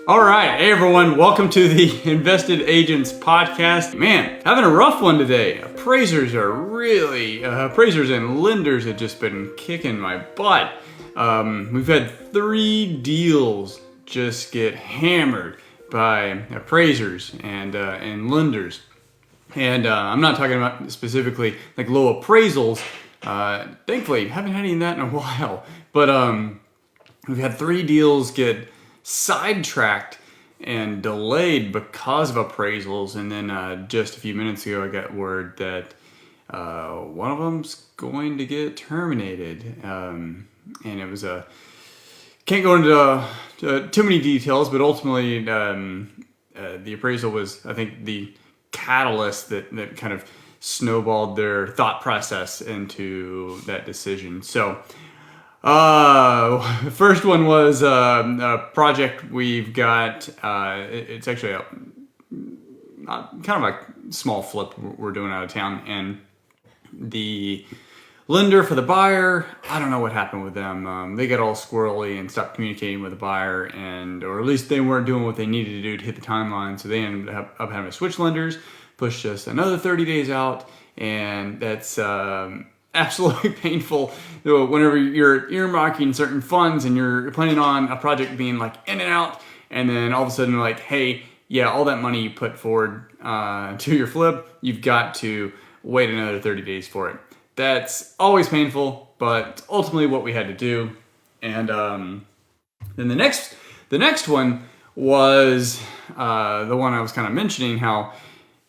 All right, hey everyone, welcome to the Invested Agents podcast. Man, having a rough one today. Appraisers and lenders have just been kicking my butt. We've had 3 deals just get hammered by appraisers and lenders. And I'm not talking about specifically like low appraisals. Thankfully, haven't had any of that in a while. But we've had 3 deals get sidetracked and delayed because of appraisals. And then just a few minutes ago, I got word that one of them's going to get terminated. And it was can't go into too many details, but ultimately the appraisal was, I think, the catalyst that kind of snowballed their thought process into that decision. So first one was a project we've got. It's actually kind of a small flip we're doing out of town, and the lender for the buyer, I don't know what happened with them. They got all squirrely and stopped communicating with the buyer, or at least they weren't doing what they needed to do to hit the timeline. So they ended up having to switch lenders, pushed us another 30 days out, and that's absolutely painful. Whenever you're earmarking certain funds and you're planning on a project being like in and out, and then all of a sudden they're like, hey, yeah, all that money you put forward to your flip, you've got to wait another 30 days for it. That's always painful, but ultimately what we had to do. And then the next one was the one I was kind of mentioning, how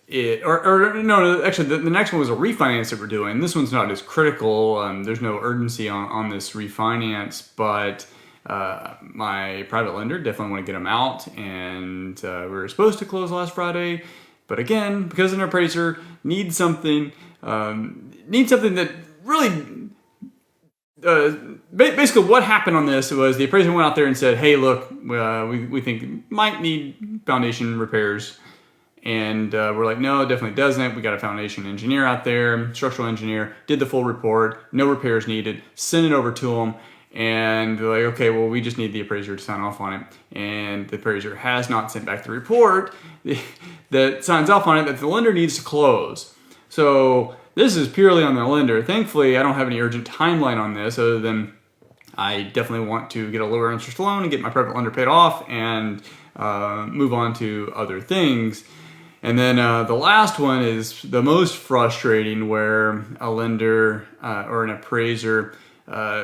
actually the next one was a refinance that we're doing. This one's not as critical. There's no urgency on this refinance, but my private lender definitely want to get them out, and we were supposed to close last Friday, but again, because an appraiser needs something that really basically what happened on this was the appraiser went out there and said, hey, look, we think it might need foundation repairs. And we're like, no, it definitely doesn't. We got a foundation engineer out there, structural engineer, did the full report, no repairs needed, sent it over to them. And they're like, okay, well, we just need the appraiser to sign off on it. And the appraiser has not sent back the report that signs off on it that the lender needs to close. So this is purely on the lender. Thankfully, I don't have any urgent timeline on this other than I definitely want to get a lower interest loan and get my private lender paid off and move on to other things. And then the last one is the most frustrating, where a lender or an appraiser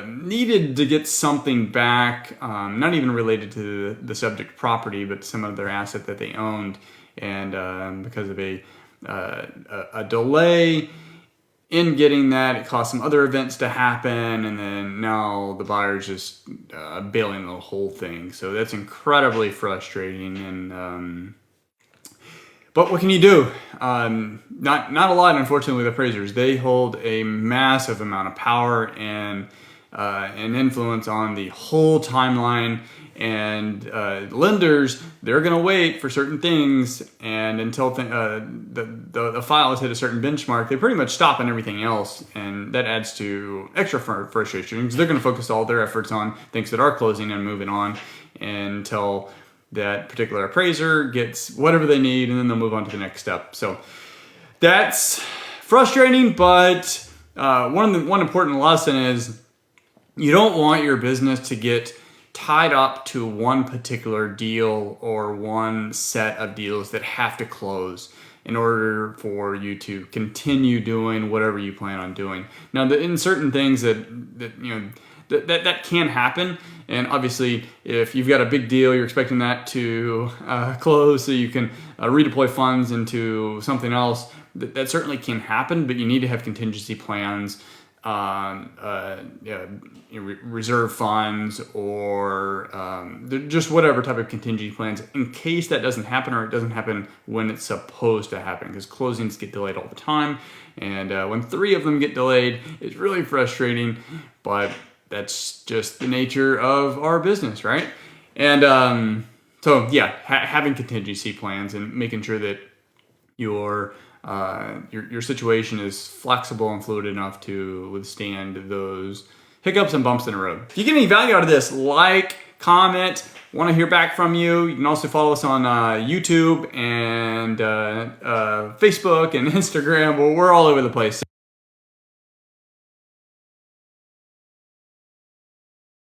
needed to get something back, not even related to the subject property, but some other asset that they owned. And because of a delay in getting that, it caused some other events to happen, and then now the buyer's just bailing the whole thing. So that's incredibly frustrating. And but what can you do? Not a lot, unfortunately, with appraisers. They hold a massive amount of power and influence on the whole timeline. And lenders, they're going to wait for certain things, and until the file has hit a certain benchmark, they pretty much stop on everything else, and that adds to extra frustration because they're going to focus all their efforts on things that are closing and moving on until that particular appraiser gets whatever they need, and then they'll move on to the next step. So that's frustrating, but one important lesson is you don't want your business to get tied up to one particular deal or one set of deals that have to close in order for you to continue doing whatever you plan on doing. Now, in certain things that can happen, and obviously if you've got a big deal, you're expecting that to close so you can redeploy funds into something else, that certainly can happen, but you need to have contingency plans, reserve funds, or just whatever type of contingency plans in case that doesn't happen, or it doesn't happen when it's supposed to happen, because closings get delayed all the time. And when 3 of them get delayed, it's really frustrating, but that's just the nature of our business, right? And so yeah, having contingency plans and making sure that your situation is flexible and fluid enough to withstand those hiccups and bumps in the road. If you get any value out of this, like, comment, Want to hear back from you. You can also follow us on YouTube and Facebook and Instagram. Well, we're all over the place.